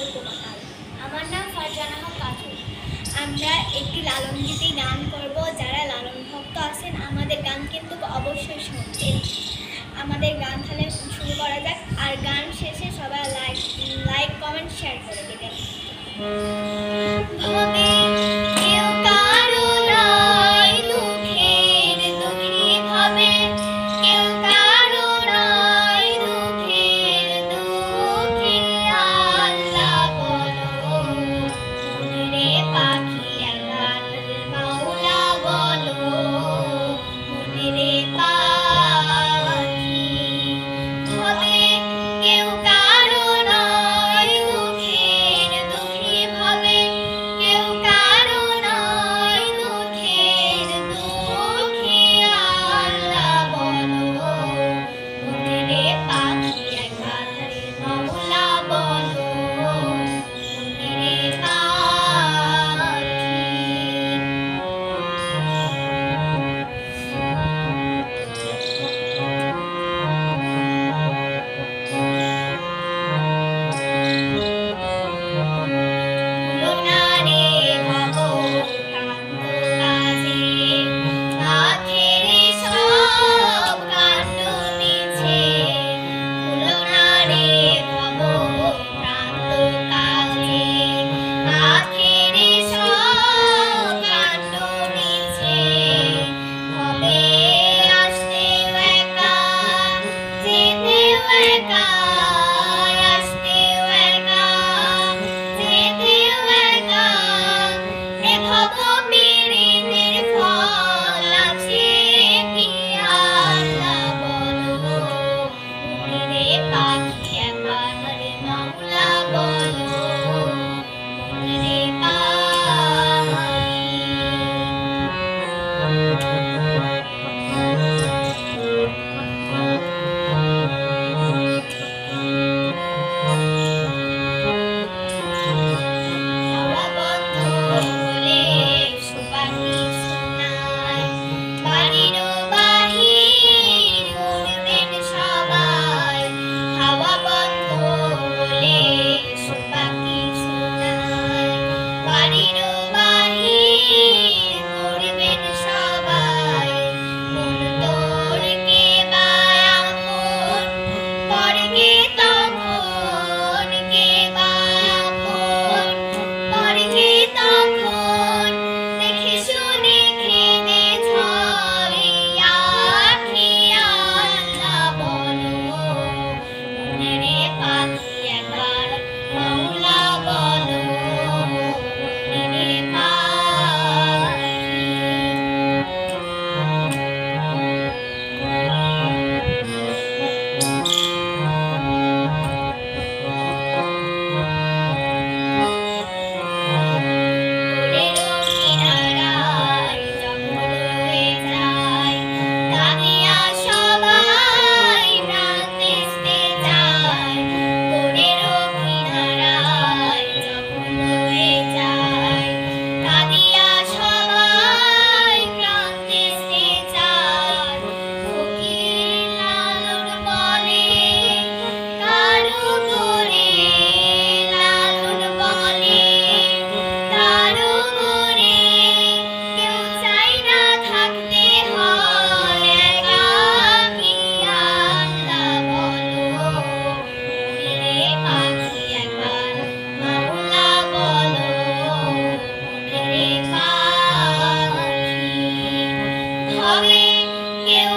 উপকার। আমার নাম ফারজানা হক কাজল। আমরা একটি লালন গীতি গান করব। যারা লালন ভক্ত আছেন আমাদের গান কিন্তু অবশ্যই শুনবেন। আমাদের গান তাহলে শুরু করা যাক। আর গান শেষে সবাই লাইক কমেন্ট শেয়ার করে দেবেন। কেউ কারো নয় দুঃখের দুঃখী হবে, কেউ কারো নয় দুঃখের দুঃখী। আল্লাহ বলো মনের পাখি একবার মাওলা বলো মনের পাখি হবে, কেউ কারো নয় দুঃখের দুঃখী হবে, কেউ কারো নয় দুঃখের দুঃখী। আল্লাহ বলো মনের পাখি একবার মাওলা বলো মনের হবে, কেউ